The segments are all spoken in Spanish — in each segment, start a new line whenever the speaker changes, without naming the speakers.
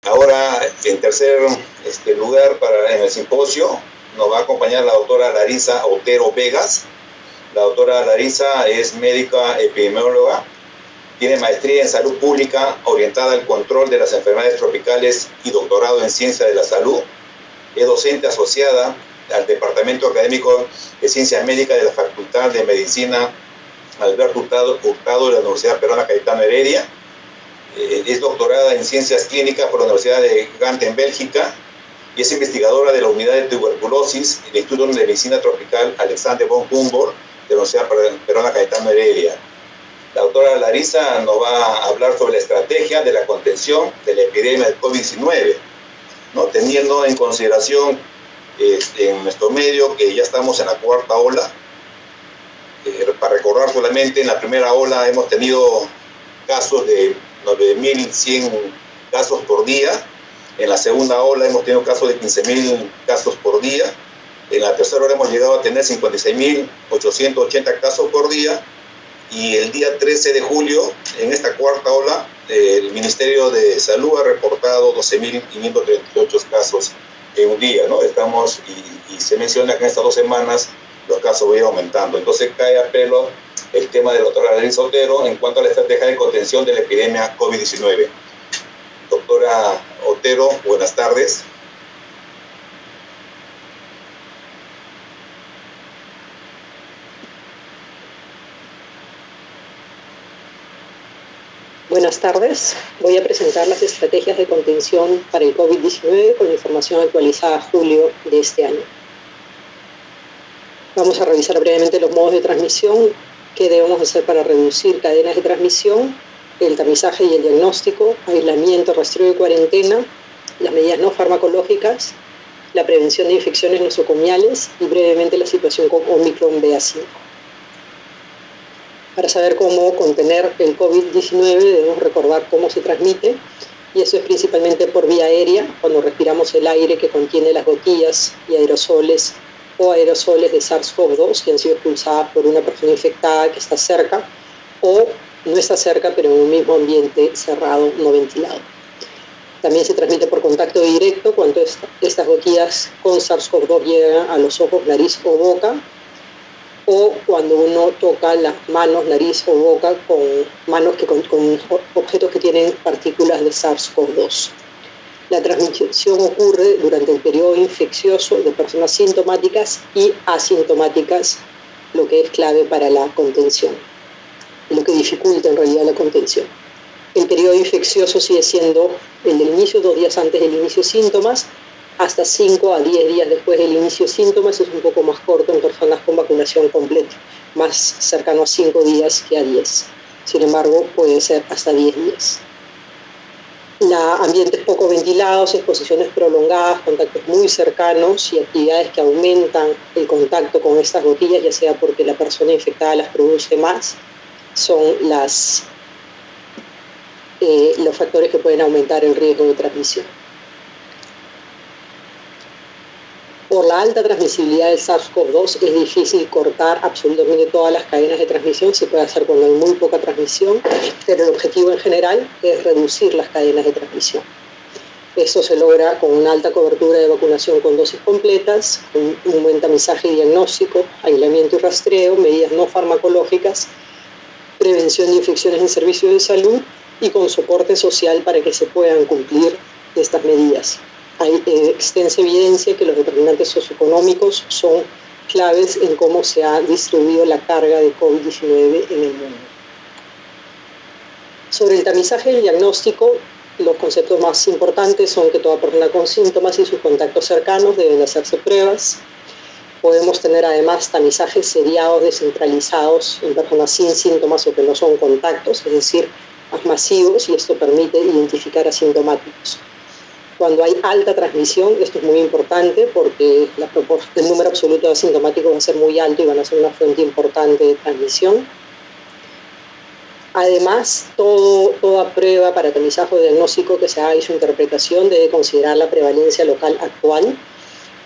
Ahora, en tercer lugar, en el simposio, nos va a acompañar la doctora Larisa Otero Vegas. La doctora Larisa es médica epidemióloga, tiene maestría en salud pública orientada al control de las enfermedades tropicales y doctorado en ciencia de la salud. Es docente asociada al Departamento Académico de Ciencias Médicas de la Facultad de Medicina Alberto Hurtado de la Universidad Peruana Cayetano Heredia. Es doctorada en Ciencias Clínicas por la Universidad de Gante en Bélgica y es investigadora de la Unidad de Tuberculosis del Instituto de Medicina Tropical Alexander von Humboldt de la Universidad Peruana Cayetano Heredia. La doctora Larisa nos va a hablar sobre la estrategia de la contención de la epidemia del COVID-19, ¿no? Teniendo en consideración en nuestro medio que ya estamos en la cuarta ola. Para recordar solamente, en la primera ola hemos tenido casos de 9.100 casos por día. En la segunda ola hemos tenido casos de 15.000 casos por día. En la tercera ola hemos llegado a tener 56.880 casos por día. Y el día 13 de julio, en esta cuarta ola, el Ministerio de Salud ha reportado 12.538 casos en un día, ¿no? Estamos, y se menciona que en estas 2 semanas los casos van a ir aumentando. Entonces cae a pelo el tema de la doctora Larisa Otero en cuanto a la estrategia de contención de la epidemia COVID-19. Doctora Otero, buenas tardes.
Buenas tardes. Voy a presentar las estrategias de contención para el COVID-19 con la información actualizada a julio de este año. Vamos a revisar brevemente los modos de transmisión, qué debemos hacer para reducir cadenas de transmisión, el tamizaje y el diagnóstico, aislamiento, rastreo y cuarentena, las medidas no farmacológicas, la prevención de infecciones nosocomiales y brevemente la situación con Omicron BA.5. Para saber cómo contener el COVID-19 debemos recordar cómo se transmite, y eso es principalmente por vía aérea, cuando respiramos el aire que contiene las gotillas y aerosoles o aerosoles de SARS-CoV-2 que han sido expulsadas por una persona infectada que está cerca o no está cerca pero en un mismo ambiente cerrado, no ventilado. También se transmite por contacto directo cuando estas gotillas con SARS-CoV-2 llegan a los ojos, nariz o boca, o cuando uno toca las manos, nariz o boca con manos con objetos que tienen partículas de SARS-CoV-2. La transmisión ocurre durante el periodo infeccioso de personas sintomáticas y asintomáticas, lo que es clave para la contención, lo que dificulta en realidad la contención. El periodo infeccioso sigue siendo el del inicio, 2 días antes del inicio de síntomas, hasta 5 a 10 días después del inicio de síntomas. Es un poco más corto en personas con vacunación completa, más cercano a 5 días que a 10. Sin embargo, puede ser hasta 10 días. Ambientes poco ventilados, exposiciones prolongadas, contactos muy cercanos y actividades que aumentan el contacto con estas gotillas, ya sea porque la persona infectada las produce más, son los factores que pueden aumentar el riesgo de transmisión. Por la alta transmisibilidad del SARS-CoV-2 es difícil cortar absolutamente todas las cadenas de transmisión. Se puede hacer cuando hay muy poca transmisión, pero el objetivo en general es reducir las cadenas de transmisión. Eso se logra con una alta cobertura de vacunación con dosis completas, un buen tamizaje y diagnóstico, aislamiento y rastreo, medidas no farmacológicas, prevención de infecciones en servicios de salud y con soporte social para que se puedan cumplir estas medidas. Hay extensa evidencia que los determinantes socioeconómicos son claves en cómo se ha distribuido la carga de COVID-19 en el mundo. Sobre el tamizaje y el diagnóstico, los conceptos más importantes son que toda persona con síntomas y sus contactos cercanos deben hacerse pruebas. Podemos tener además tamizajes seriados descentralizados en personas sin síntomas o que no son contactos, es decir, más masivos, y esto permite identificar asintomáticos. Cuando hay alta transmisión, esto es muy importante porque el número absoluto de asintomáticos va a ser muy alto y van a ser una fuente importante de transmisión. Además, toda prueba para tamizaje o diagnóstico que se haga y su interpretación debe considerar la prevalencia local actual,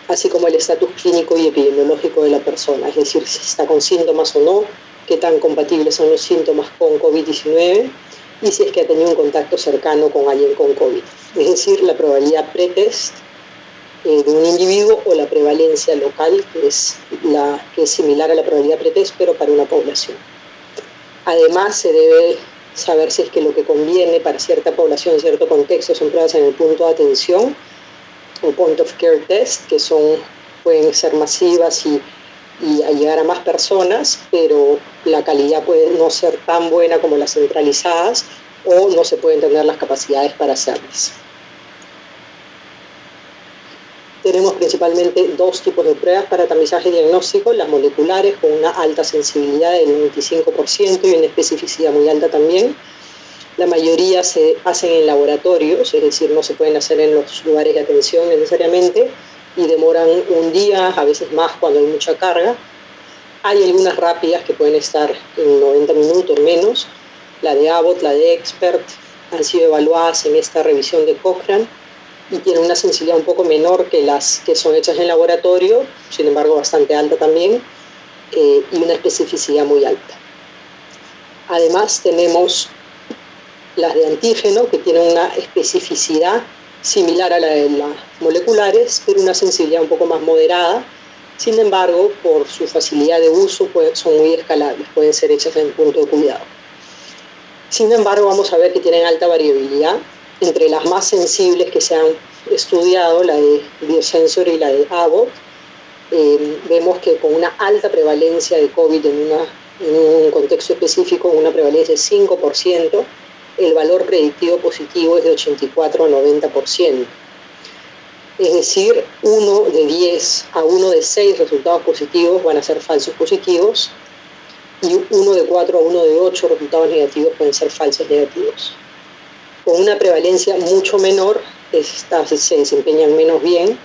así como el estatus clínico y epidemiológico de la persona, es decir, si está con síntomas o no, qué tan compatibles son los síntomas con COVID-19, y si es que ha tenido un contacto cercano con alguien con COVID. Es decir, la probabilidad pretest de un individuo o la prevalencia local, que es similar a la probabilidad pretest, pero para una población. Además, se debe saber si es que lo que conviene para cierta población, cierto contexto, son pruebas en el punto de atención o point of care test, que pueden ser masivas y llegar a más personas, pero la calidad puede no ser tan buena como las centralizadas o no se pueden tener las capacidades para hacerlas. Tenemos principalmente dos tipos de pruebas para tamizaje diagnóstico, las moleculares con una alta sensibilidad del 95% y una especificidad muy alta también. La mayoría se hacen en laboratorios, es decir, no se pueden hacer en los lugares de atención necesariamente y demoran un día, a veces más cuando hay mucha carga. Hay algunas rápidas que pueden estar en 90 minutos menos. La de Abbott, la de Expert han sido evaluadas en esta revisión de Cochrane y tienen una sensibilidad un poco menor que las que son hechas en laboratorio, sin embargo bastante alta también, y una especificidad muy alta. Además tenemos las de antígeno, que tienen una especificidad similar a la de las moleculares, pero una sensibilidad un poco más moderada. Sin embargo, por su facilidad de uso, son muy escalables, pueden ser hechas en punto de cuidado. Sin embargo, vamos a ver que tienen alta variabilidad. Entre las más sensibles que se han estudiado, la de Biosensor y la de Abbott, vemos que con una alta prevalencia de COVID en un contexto específico, una prevalencia de 5%, el valor predictivo positivo es de 84 a 90%. Es decir, 1 de 10 a 1 de 6 resultados positivos van a ser falsos positivos y 1 de 4 a 1 de 8 resultados negativos pueden ser falsos negativos. Con una prevalencia mucho menor, se desempeñan menos bien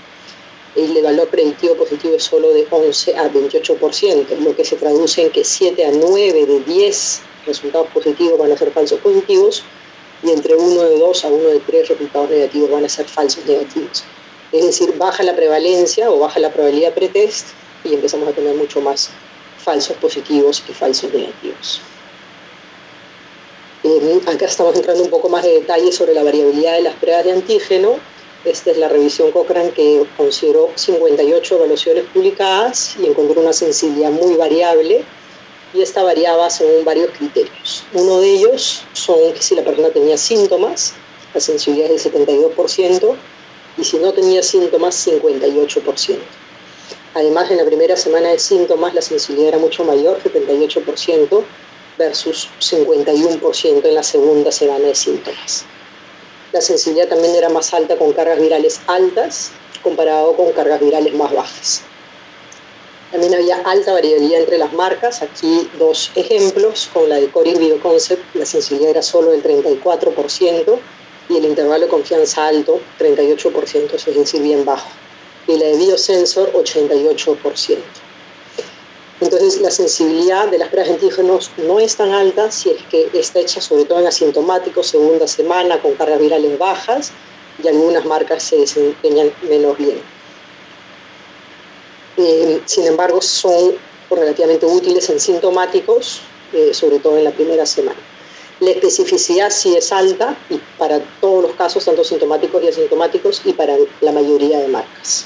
y el valor predictivo positivo es solo de 11 a 28%, lo que se traduce en que 7 a 9 de 10 resultados positivos van a ser falsos positivos y entre 1 de 2 a 1 de 3 resultados negativos van a ser falsos negativos. Es decir, baja la prevalencia o baja la probabilidad pretest y empezamos a tener mucho más falsos positivos y falsos negativos. Acá estamos entrando un poco más de detalle sobre la variabilidad de las pruebas de antígeno. Esta es la revisión Cochrane que consideró 58 evaluaciones publicadas y encontró una sensibilidad muy variable y esta variaba según varios criterios. Uno de ellos son que si la persona tenía síntomas, la sensibilidad es del 72%, y si no tenía síntomas, 58%. Además, en la primera semana de síntomas, la sensibilidad era mucho mayor, 78%, versus 51% en la segunda semana de síntomas. La sensibilidad también era más alta con cargas virales altas, comparado con cargas virales más bajas. También había alta variabilidad entre las marcas. Aquí dos ejemplos. Con la de Coric Bioconcept, la sensibilidad era solo del 34% y el intervalo de confianza alto, 38%, es decir, bien bajo. Y la de Biosensor, 88%. Entonces, la sensibilidad de las pruebas de antígenos no es tan alta si es que está hecha sobre todo en asintomáticos, segunda semana, con cargas virales bajas, y algunas marcas se desempeñan menos bien. Sin embargo, son relativamente útiles en sintomáticos, sobre todo en la primera semana. La especificidad sí es alta y para todos los casos, tanto sintomáticos y asintomáticos, y para la mayoría de marcas.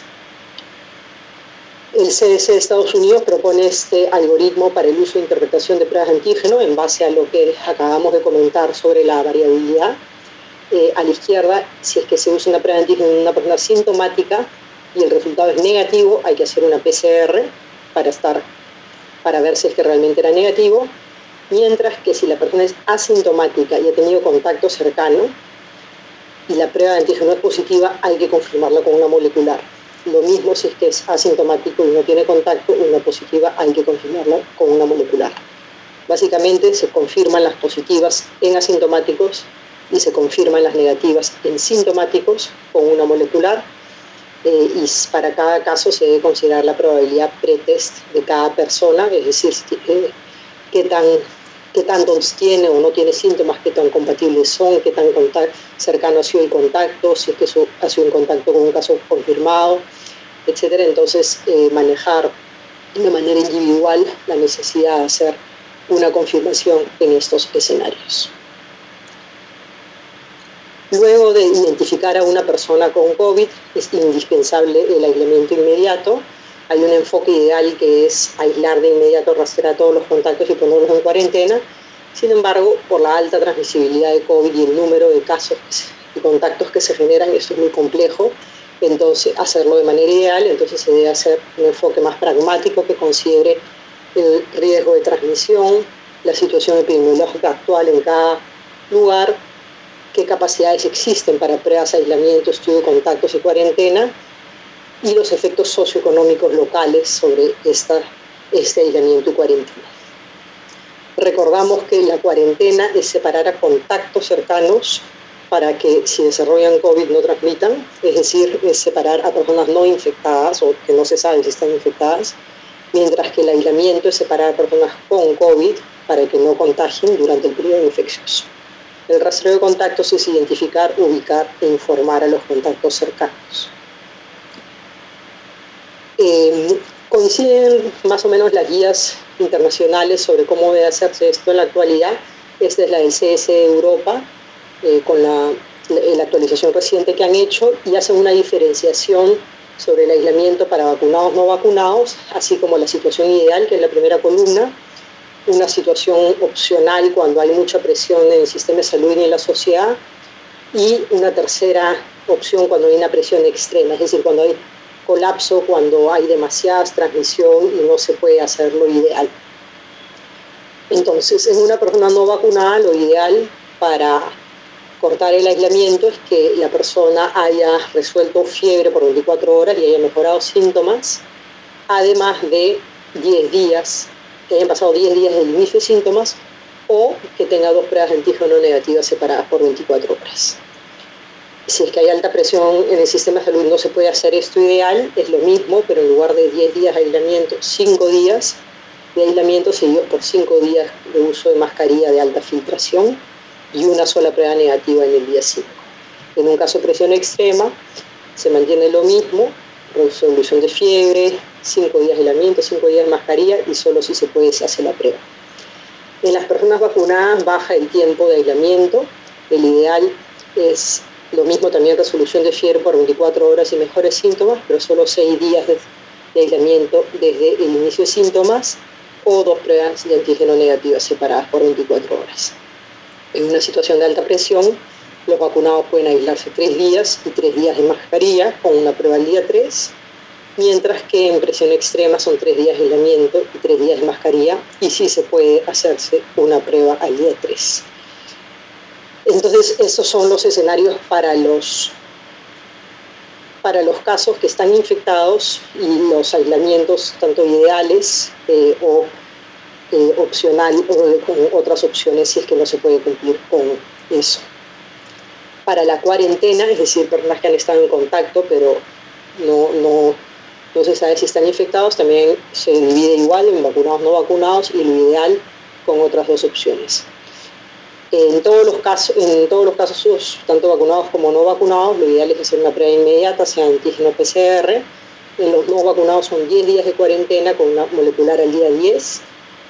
El CDC de Estados Unidos propone este algoritmo para el uso de interpretación de pruebas de antígeno en base a lo que acabamos de comentar sobre la variabilidad. A la izquierda, si es que se usa una prueba de antígeno en una persona sintomática y el resultado es negativo, hay que hacer una PCR para ver si es que realmente era negativo, mientras que si la persona es asintomática y ha tenido contacto cercano y la prueba de antígeno es positiva, hay que confirmarla con una molecular. Lo mismo si es que es asintomático y no tiene contacto, una positiva hay que confirmarla con una molecular. Básicamente se confirman las positivas en asintomáticos y se confirman las negativas en sintomáticos con una molecular, y para cada caso se debe considerar la probabilidad pretest de cada persona, es decir, qué tanto tiene o no tiene síntomas, qué tan compatibles son, qué tan cercano ha sido el contacto, si es que eso ha sido un contacto con un caso confirmado, etc. Entonces, manejar de manera individual la necesidad de hacer una confirmación en estos escenarios. Luego de identificar a una persona con COVID, es indispensable el aislamiento inmediato. Hay un enfoque ideal que es aislar de inmediato, rastrear todos los contactos y ponerlos en cuarentena. Sin embargo, por la alta transmisibilidad de COVID y el número de casos y contactos que se generan, esto es muy complejo. Entonces, hacerlo de manera ideal, entonces se debe hacer un enfoque más pragmático que considere el riesgo de transmisión, la situación epidemiológica actual en cada lugar, qué capacidades existen para pruebas, aislamiento, estudio de contactos y cuarentena, y los efectos socioeconómicos locales sobre este aislamiento y cuarentena. Recordamos que la cuarentena es separar a contactos cercanos para que si desarrollan COVID no transmitan, es decir, es separar a personas no infectadas o que no se sabe si están infectadas, mientras que el aislamiento es separar a personas con COVID para que no contagien durante el periodo infeccioso. El rastreo de contactos es identificar, ubicar e informar a los contactos cercanos. Coinciden más o menos las guías internacionales sobre cómo debe hacerse esto en la actualidad. Esta es la del CDC de Europa, con la actualización reciente que han hecho, y hacen una diferenciación sobre el aislamiento para vacunados no vacunados, así como la situación ideal, que es la primera columna, una situación opcional cuando hay mucha presión en el sistema de salud y en la sociedad, y una tercera opción cuando hay una presión extrema, es decir, cuando hay colapso, cuando hay demasiada transmisión y no se puede hacer lo ideal. Entonces, en una persona no vacunada, lo ideal para cortar el aislamiento es que la persona haya resuelto fiebre por 24 horas y haya mejorado síntomas, además de 10 días, que hayan pasado 10 días del inicio de síntomas, o que tenga 2 pruebas de antígeno negativas separadas por 24 horas. Si es que hay alta presión en el sistema de salud, no se puede hacer esto ideal, es lo mismo, pero en lugar de 10 días de aislamiento, 5 días de aislamiento seguidos por 5 días de uso de mascarilla de alta filtración y una sola prueba negativa en el día 5. En un caso de presión extrema, se mantiene lo mismo, resolución de fiebre, 5 días de aislamiento, 5 días de mascarilla y solo si se puede se hace la prueba. En las personas vacunadas baja el tiempo de aislamiento, el ideal es lo mismo también resolución de fiebre por 24 horas y mejores síntomas, pero solo 6 días de aislamiento desde el inicio de síntomas o 2 pruebas de antígeno negativas separadas por 24 horas. En una situación de alta presión, los vacunados pueden aislarse 3 días y 3 días de mascarilla con una prueba al día 3, mientras que en presión extrema son 3 días de aislamiento y 3 días de mascarilla, y sí se puede hacerse una prueba al día 3. Entonces, esos son los escenarios para los casos que están infectados y los aislamientos tanto ideales o opcional o con otras opciones si es que no se puede cumplir con eso. Para la cuarentena, es decir, personas que han estado en contacto pero no se sabe si están infectados, también se divide igual en vacunados no vacunados y lo ideal con otras 2 opciones. En todos los casos, tanto vacunados como no vacunados, lo ideal es hacer una prueba inmediata, sea antígeno PCR. En los no vacunados son 10 días de cuarentena con una molecular al día 10.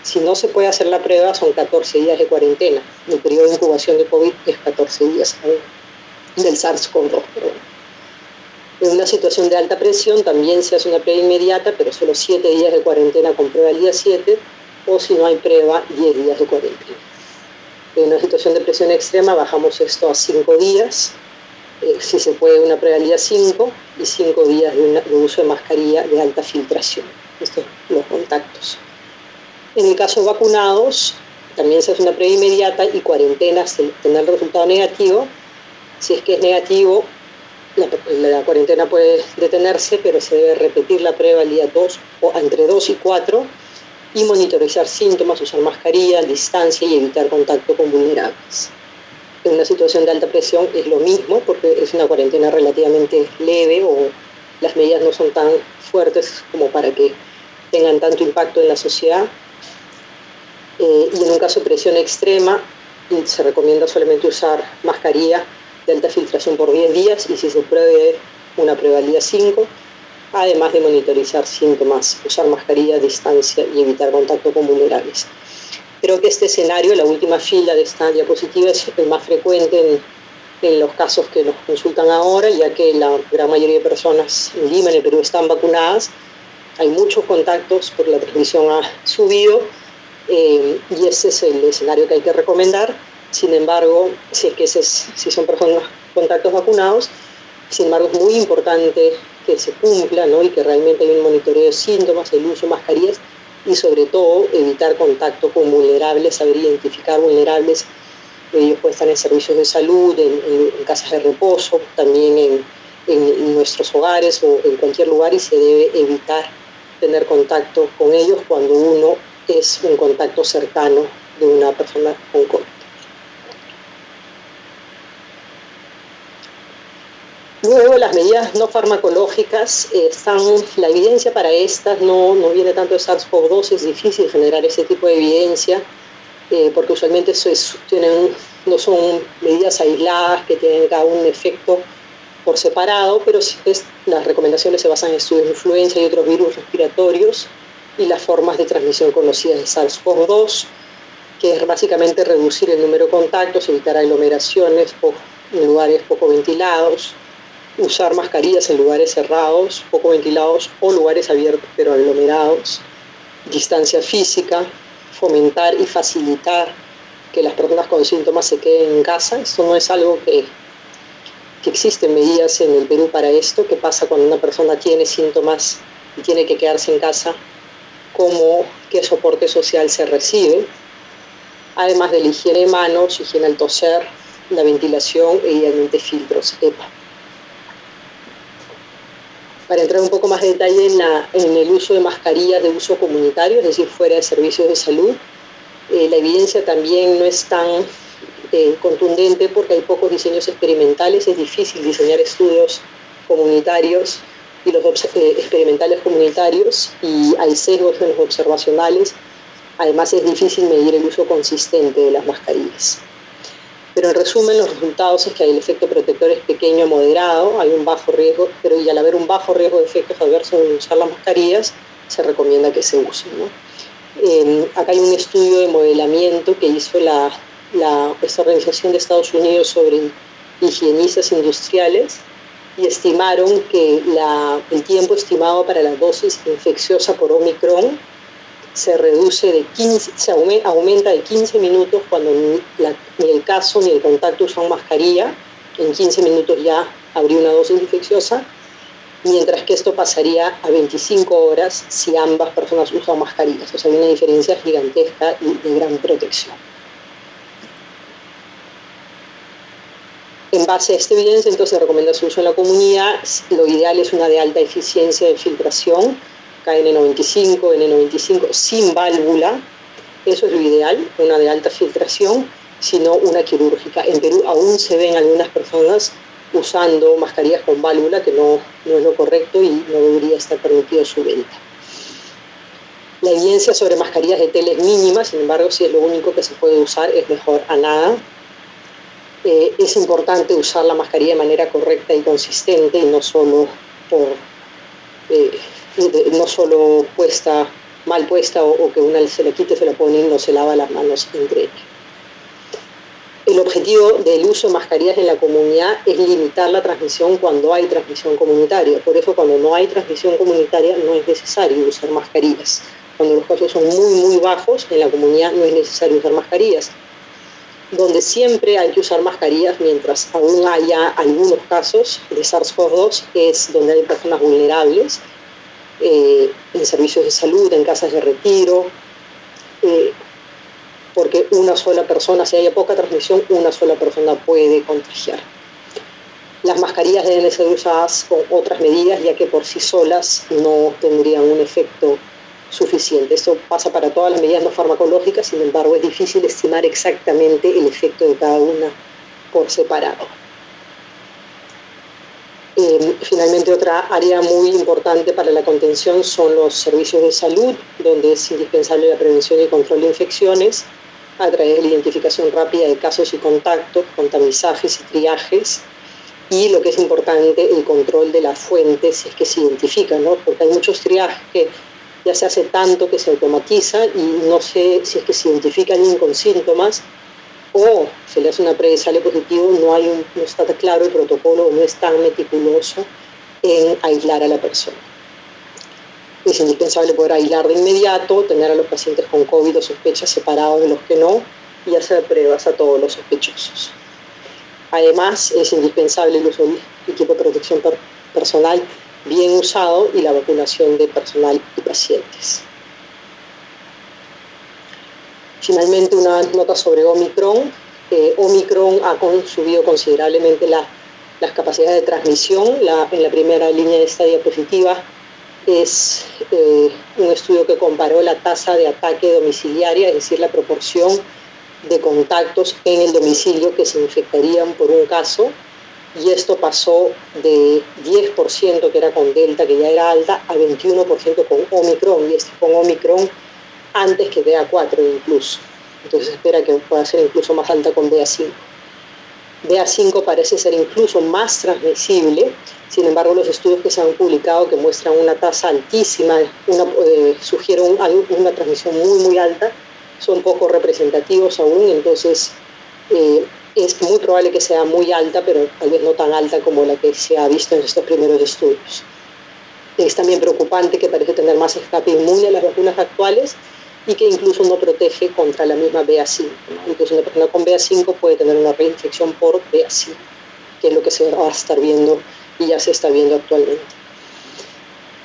Si no se puede hacer la prueba, son 14 días de cuarentena. El periodo de incubación de COVID es 14 días del SARS-CoV-2. En una situación de alta presión también se hace una prueba inmediata, pero solo 7 días de cuarentena con prueba al día 7, o si no hay prueba, 10 días de cuarentena. En una situación de presión extrema bajamos esto a 5 días, si se puede una prueba al día 5 y 5 días de uso de mascarilla de alta filtración. Estos son los contactos. En el caso de vacunados, también se hace una prueba inmediata y cuarentena hasta tener el resultado negativo. Si es que es negativo, la cuarentena puede detenerse, pero se debe repetir la prueba el día 2 o entre 2 y 4 y monitorizar síntomas, usar mascarilla, distancia y evitar contacto con vulnerables. En una situación de alta presión es lo mismo porque es una cuarentena relativamente leve o las medidas no son tan fuertes como para que tengan tanto impacto en la sociedad. Y en un caso de presión extrema se recomienda solamente usar mascarilla de alta filtración por 10 días y si se puede una prueba al día 5, además de monitorizar síntomas, usar mascarilla, distancia y evitar contacto con vulnerables. Creo que este escenario, la última fila de esta diapositiva, es el más frecuente en los casos que nos consultan ahora, ya que la gran mayoría de personas en Lima, en el Perú, están vacunadas. Hay muchos contactos, pero la transmisión ha subido y ese es el escenario que hay que recomendar. Sin embargo, si son personas contactos vacunados, sin embargo es muy importante que se cumpla, ¿no? Y que realmente hay un monitoreo de síntomas, el uso de mascarillas y sobre todo evitar contacto con vulnerables, saber identificar vulnerables. Ellos pueden estar en servicios de salud, en casas de reposo, también en nuestros hogares o en cualquier lugar, y se debe evitar tener contacto con ellos cuando uno es un contacto cercano de una persona con COVID. Luego, las medidas no farmacológicas, la evidencia para estas no viene tanto de SARS-CoV-2, es difícil generar ese tipo de evidencia, porque usualmente no son medidas aisladas que tienen cada un efecto por separado, pero las recomendaciones se basan en estudios de influenza y otros virus respiratorios y las formas de transmisión conocidas de SARS-CoV-2, que es básicamente reducir el número de contactos, evitar aglomeraciones en lugares poco ventilados, usar mascarillas en lugares cerrados, poco ventilados o lugares abiertos pero aglomerados, distancia física, fomentar y facilitar que las personas con síntomas se queden en casa. Esto no es algo que existen medidas en el Perú para esto. ¿Qué pasa cuando una persona tiene síntomas y tiene que quedarse en casa? ¿Qué soporte social se recibe? Además de la higiene de manos, higiene al toser, la ventilación e idealmente filtros EPA. Para entrar un poco más de detalle en el uso de mascarillas de uso comunitario, es decir, fuera de servicios de salud, la evidencia también no es tan contundente porque hay pocos diseños experimentales, es difícil diseñar estudios comunitarios y los experimentales comunitarios, y hay sesgos en los observacionales. Además, es difícil medir el uso consistente de las mascarillas. Pero en resumen, los resultados es que el efecto protector es pequeño a moderado, hay un bajo riesgo, y al haber un bajo riesgo de efectos adversos de usar las mascarillas, se recomienda que se usen, ¿no? Acá hay un estudio de modelamiento que hizo esta Organización de Estados Unidos sobre higienistas industriales, y estimaron que el tiempo estimado para la dosis infecciosa por Omicron se aumenta de 15 minutos cuando ni el caso ni el contacto usan mascarilla. En 15 minutos ya habría una dosis infecciosa, mientras que esto pasaría a 25 horas si ambas personas usan mascarillas. O sea, hay una diferencia gigantesca y de gran protección. En base a esta evidencia, entonces, se recomienda su uso en la comunidad. Lo ideal es una de alta eficiencia de filtración, KN95, N95, sin válvula. Eso es lo ideal, una de alta filtración, sino una quirúrgica. En Perú aún se ven algunas personas usando mascarillas con válvula, que no es lo correcto y no debería estar permitido su venta. La evidencia sobre mascarillas de tela es mínima, sin embargo, si es lo único que se puede usar, es mejor a nada. Es importante usar la mascarilla de manera correcta y consistente, y no solo mal puesta o que una se la quite, se la pone y no se lava las manos entre ellas. El objetivo del uso de mascarillas en la comunidad es limitar la transmisión cuando hay transmisión comunitaria. Por eso, cuando no hay transmisión comunitaria, no es necesario usar mascarillas. Cuando los casos son muy, muy bajos, en la comunidad no es necesario usar mascarillas. Donde siempre hay que usar mascarillas mientras aún haya algunos casos de SARS-CoV-2 es donde hay personas vulnerables, en servicios de salud, en casas de retiro, porque una sola persona, si hay poca transmisión, una sola persona puede contagiar. Las mascarillas deben ser usadas con otras medidas, ya que por sí solas no tendrían un efecto suficiente. Esto pasa para todas las medidas no farmacológicas, sin embargo es difícil estimar exactamente el efecto de cada una por separado. Finalmente, otra área muy importante para la contención son los servicios de salud, donde es indispensable la prevención y control de infecciones a través de la identificación rápida de casos y contactos, con tamizajes y triajes, y lo que es importante, el control de las fuentes, si es que se identifican, ¿no? Porque hay muchos triajes que ya se hace tanto que se automatiza y no sé si es que se identifica alguien con síntomas, o se le hace una prueba y sale positivo, no está tan claro el protocolo, no es tan meticuloso en aislar a la persona. Es indispensable poder aislar de inmediato, tener a los pacientes con COVID o sospechas separados de los que no y hacer pruebas a todos los sospechosos. Además, es indispensable el uso del equipo de protección personal bien usado y la vacunación de personal y pacientes. Finalmente, una nota sobre Omicron. Omicron ha subido considerablemente las capacidades de transmisión. En la primera línea de esta diapositiva es un estudio que comparó la tasa de ataque domiciliaria, es decir, la proporción de contactos en el domicilio que se infectarían por un caso, y esto pasó de 10%, que era con Delta, que ya era alta, a 21% con Omicron, y esto con Omicron antes que BA4 incluso. Entonces se espera que pueda ser incluso más alta con BA5. BA5 parece ser incluso más transmisible, sin embargo los estudios que se han publicado que muestran una tasa altísima, sugieren una transmisión muy alta, son poco representativos aún, entonces es muy probable que sea muy alta, pero tal vez no tan alta como la que se ha visto en estos primeros estudios. Es también preocupante que parece tener más escape inmune a las vacunas actuales y que incluso no protege contra la misma BA5, ¿no? Entonces una persona con BA5 puede tener una reinfección por BA5, que es lo que se va a estar viendo y ya se está viendo actualmente.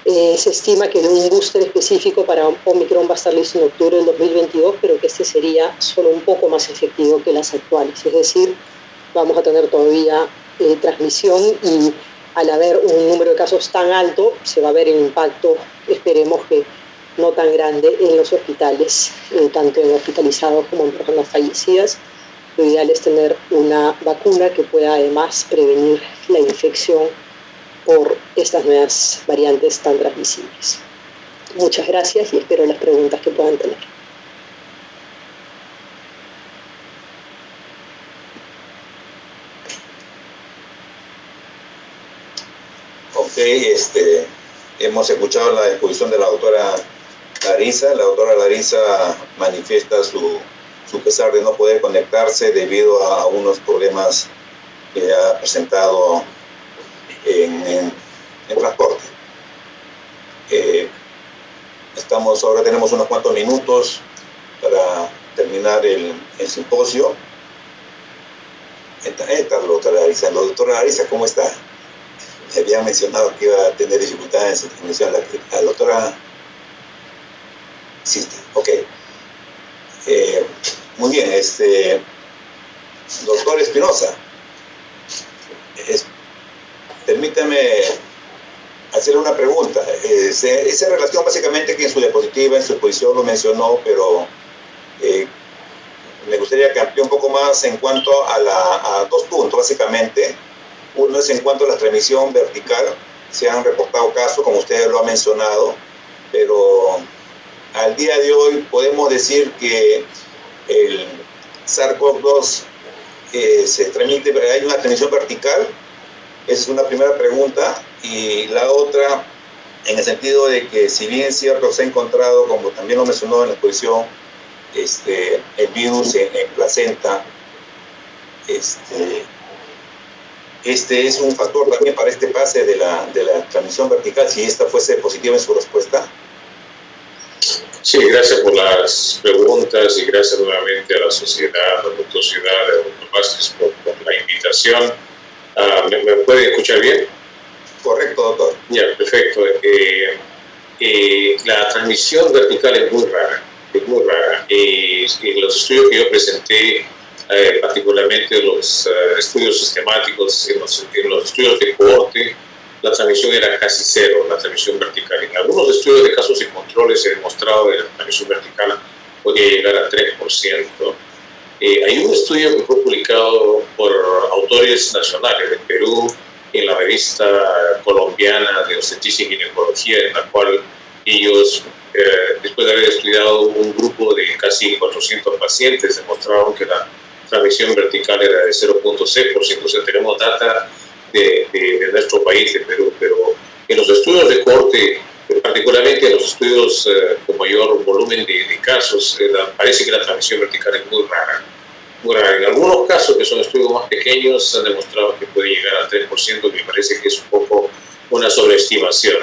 Se estima que un booster específico para Omicron va a estar listo en octubre del 2022, pero que este sería solo un poco más efectivo que las actuales. Es decir, vamos a tener todavía transmisión y al haber un número de casos tan alto, se va a ver el impacto, esperemos que no tan grande, en los hospitales, tanto en hospitalizados como en personas fallecidas. Lo ideal es tener una vacuna que pueda además prevenir la infección por estas nuevas variantes tan transmisibles. Muchas gracias y espero las preguntas que puedan tener.
Ok, hemos escuchado la exposición de la doctora Larissa. La doctora Larissa manifiesta su pesar de no poder conectarse debido a unos problemas que ha presentado en transporte. Ahora tenemos unos cuantos minutos para terminar el simposio. Esta es la doctora Larissa. La doctora Larissa, ¿cómo está? Me había mencionado que iba a tener dificultades en su transmisión. La doctora... Sí, ok. Muy bien, doctor Espinosa, permítame hacerle una pregunta. Esa relación básicamente que en su diapositiva, en su exposición lo mencionó, pero me gustaría que amplíe un poco más en cuanto a dos puntos, básicamente. Uno es en cuanto a la transmisión vertical. Se han reportado casos, como usted lo ha mencionado, pero al día de hoy podemos decir que el SARS-CoV-2 se transmite, hay una transmisión vertical. Esa es una primera pregunta. Y la otra, en el sentido de que si bien es cierto se ha encontrado, como también lo mencionó en la exposición, el virus en placenta, este es un factor también para este pase de la transmisión vertical, si esta fuese positiva en su respuesta.
Sí, gracias por las preguntas y gracias nuevamente a la sociedad, al doctor Ciudad, al doctor Vázquez por la invitación. ¿Me puede escuchar bien?
Correcto, doctor.
Ya, perfecto. La transmisión vertical es muy rara, en los estudios que yo presenté, particularmente los estudios sistemáticos, en los estudios de cohorte, la transmisión era casi cero, la transmisión vertical. En algunos estudios de casos y controles se ha demostrado que la transmisión vertical podía llegar a 3%. Hay un estudio que fue publicado por autores nacionales de Perú en la revista colombiana de obstetricia y ginecología, en la cual ellos, después de haber estudiado un grupo de casi 400 pacientes, demostraron que la transmisión vertical era de 0.6%. O sea, tenemos data de nuestro país, de Perú, pero en los estudios de corte, particularmente en los estudios con mayor volumen de casos, parece que la transmisión vertical es muy rara. muy rara. En algunos casos, que son estudios más pequeños, han demostrado que puede llegar al 3%, que me parece que es un poco una sobreestimación.